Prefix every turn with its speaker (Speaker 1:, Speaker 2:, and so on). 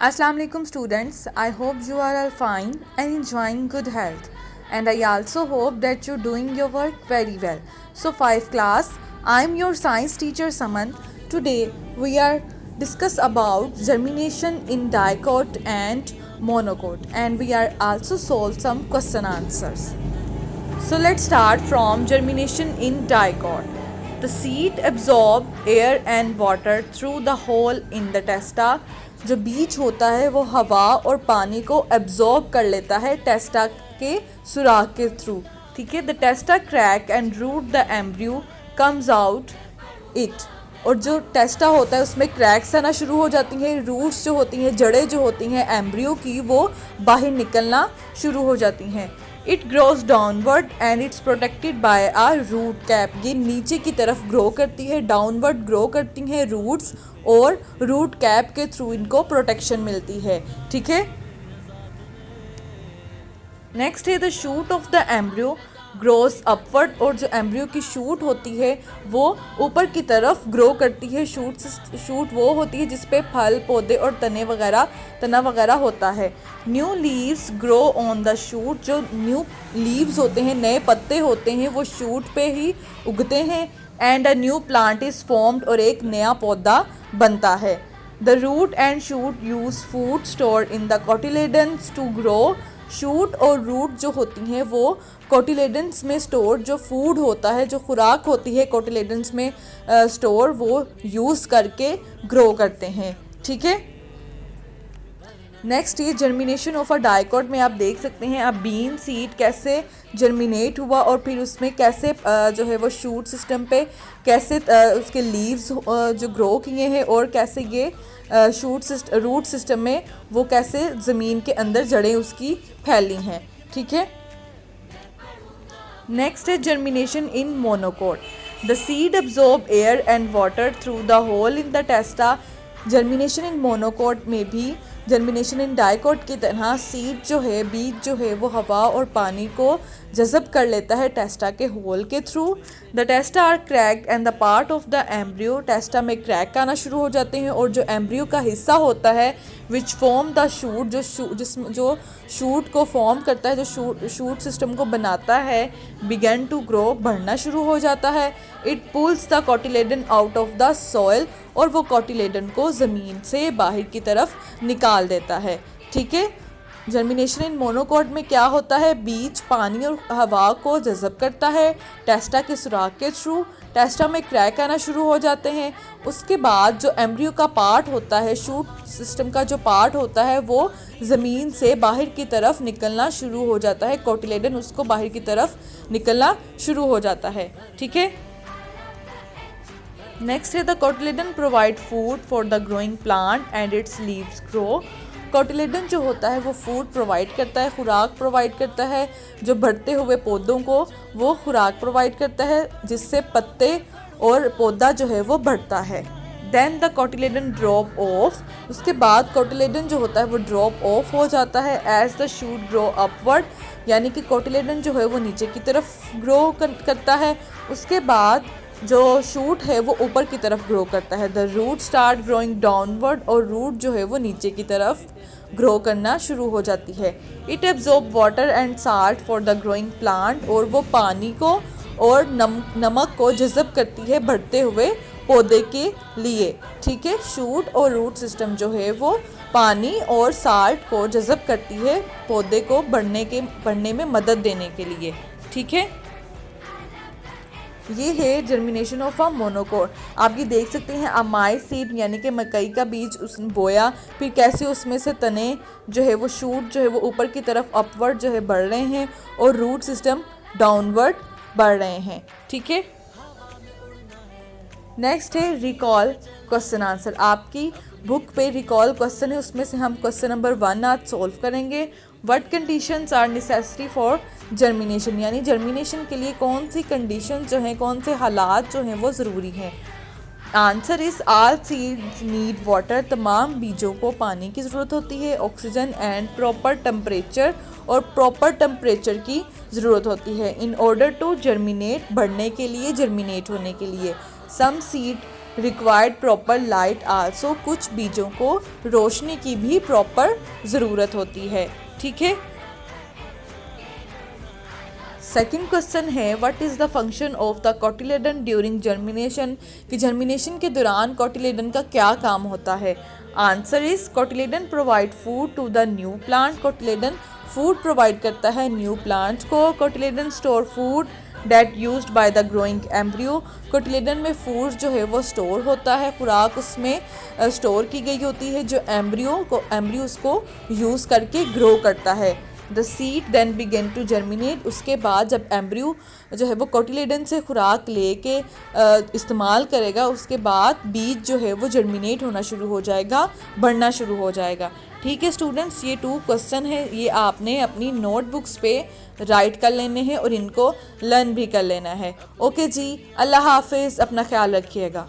Speaker 1: Assalamu alaikum students. I hope you are all fine and enjoying good health. And I also hope that you're doing your work very well. So 5 class, I'm your science teacher Saman. Today we are discuss about germination in dicot and monocot, and we are also solve some question answers. So let's start from germination in dicot. The seed absorb air and water through the hole in the testa. जो बीज होता है वो हवा और पानी को absorb कर लेता है टेस्टा के सुराख के थ्रू. ठीक है. The testa crack and root the embryo comes out it. और जो टेस्टा होता है उसमें क्रैक्स आना शुरू हो जाती हैं, रूट्स जो होती हैं, जड़ें जो होती हैं एम्ब्रियो की, वो बाहर निकलना शुरू हो जाती हैं. It grows downward and it's protected by a root cap. ये नीचे की तरफ ग्रो करती है, डाउनवर्ड ग्रो करती हैं रूट्स, और रूट कैप के थ्रू इनको प्रोटेक्शन मिलती है. ठीक है. नेक्स्ट है the shoot of the embryo grows upward. और जो एम्ब्रियो की शूट होती है वो ऊपर की तरफ ग्रो करती है. शूट वो होती है जिसपे फल, पौधे और तना वगैरह होता है. New leaves grow on the shoot. जो न्यू लीव्स होते हैं, नए पत्ते होते हैं, वो शूट पे ही उगते हैं. And a new plant is formed. और एक नया पौधा बनता है. The root and shoot use food store in the cotyledons to grow. Shoot और रूट जो होती हैं वो कोटिलेडन्स में स्टोर, जो फूड होता है, जो खुराक होती है कोटिलेडन्स में स्टोर, वो यूज़ करके ग्रो करते हैं. ठीक है. नेक्स्ट ये जर्मिनेशन ऑफ अ डाइकॉट में आप देख सकते हैं अब बीन सीड कैसे जर्मिनेट हुआ और फिर उसमें कैसे जो है वो शूट सिस्टम पे कैसे उसके लीव्स जो ग्रो किए हैं, और कैसे ये रूट सिस्टम में वो कैसे ज़मीन के अंदर जड़ें उसकी फैली हैं. ठीक है. नेक्स्ट है germination in monocot. The seed absorb air and water through the hole in the testa. Germination in monocot में भी जर्मिनेशन इन डाइकोट की तरह सीड जो है, बीज जो है, वो हवा और पानी को जज़ब कर लेता है टेस्टा के होल के through. The testa are cracked and the part of the embryo. Testa में क्रैक आना शुरू हो जाते हैं और जो एम्ब्रियो का हिस्सा होता है विच फॉर्म द शूट, जो शूट को फॉर्म करता है, जो शूट सिस्टम को बनाता है, बिगन टू ग्रो, बढ़ना शुरू हो जाता है. It pulls the cotyledon out of the soil. और वो कोटिलेडन को ज़मीन से बाहर की तरफ निकाल देता है. ठीक है. जर्मिनेशन इन मोनोकोट में क्या होता है, बीज पानी और हवा को जज़ब करता है टेस्टा के सुराख के थ्रू. टेस्टा में क्रैक आना शुरू हो जाते हैं. उसके बाद जो एम्ब्रियो का पार्ट होता है, शूट सिस्टम का जो पार्ट होता है, वो ज़मीन से बाहर की तरफ निकलना शुरू हो जाता है. कोटिलेडन उसको बाहर की तरफ निकलना शुरू हो जाता है. ठीक है. नेक्स्ट है the cotyledon provide food for the growing plant and it's leaves grow. Cotyledon जो होता है वो फूड प्रोवाइड करता है, खुराक प्रोवाइड करता है. जो बढ़ते हुए पौधों को वो खुराक प्रोवाइड करता है जिससे पत्ते और पौधा जो है वो बढ़ता है. Then the cotyledon drop off. उसके बाद कोटिलेडन जो होता है वो ड्रॉप ऑफ हो जाता है as the shoot grow upward. यानी कि कोटिलेडन जो है वो नीचे की तरफ ग्रो करता है. उसके बाद जो शूट है वो ऊपर की तरफ ग्रो करता है. The root start growing downward. और रूट जो है वो नीचे की तरफ ग्रो करना शुरू हो जाती है. It absorb water and salt for the growing plant. और वो पानी को और नमक को जज़ब करती है बढ़ते हुए पौधे के लिए. ठीक है. शूट और रूट सिस्टम जो है वो पानी और साल्ट को जज़ब करती है पौधे को बढ़ने में मदद देने के लिए. ठीक है. ये है जर्मिनेशन ऑफ अ मोनोकोट. आप ये देख सकते हैं अमाई सीड यानी कि मकई का बीज उसने बोया, फिर कैसे उसमें से तने जो है वो शूट जो है वो ऊपर की तरफ अपवर्ड जो है बढ़ रहे हैं और रूट सिस्टम डाउनवर्ड बढ़ रहे हैं. ठीक है. नेक्स्ट है रिकॉल क्वेश्चन आंसर. आपकी बुक पे रिकॉल क्वेश्चन है, उसमें से हम क्वेश्चन नंबर 1 आज सॉल्व करेंगे. What conditions are necessary for germination. यानी जर्मिनेशन के लिए कौन सी कंडीशन जो हैं, कौन से हालात जो हैं वो ज़रूरी हैं. Answer is all seeds need water. तमाम बीजों को पानी की ज़रूरत होती है, ऑक्सीजन एंड प्रॉपर टेम्परेचर. और प्रॉपर टेम्परेचर की ज़रूरत होती है इन ऑर्डर टू जर्मिनेट, बढ़ने के लिए, जर्मिनेट होने के लिए. Some seed required proper light also, कुछ बीजों को रोशनी की भी प्रॉपर ज़रूरत होती है। ठीक है। सेकेंड क्वेश्चन है what is the function of the cotyledon during germination, कि जर्मिनेशन के दौरान कोटिलेडन का क्या काम होता है। Answer is cotyledon provide food to the new plant, cotyledon food provide करता है न्यू प्लांट को। Cotyledon store food that used by the growing embryo, cotyledon में फूड जो है वो स्टोर होता है, खुराक उसमें स्टोर की गई होती है जो एम्ब्रियो उसको यूज़ करके ग्रो करता है। The seed then begin to germinate, उसके बाद जब एम्ब्रियो जो है वो कोटिलेडन से खुराक लेके इस्तेमाल करेगा, उसके बाद बीज जो है वो जर्मिनेट होना शुरू हो जाएगा, बढ़ना शुरू हो जाएगा। ठीक है स्टूडेंट्स, ये 2 क्वेश्चन है, ये आपने अपनी नोटबुक्स पे राइट कर लेने हैं और इनको लर्न भी कर लेना है। ओके जी, अल्लाह हाफिज़, अपना ख्याल रखिएगा।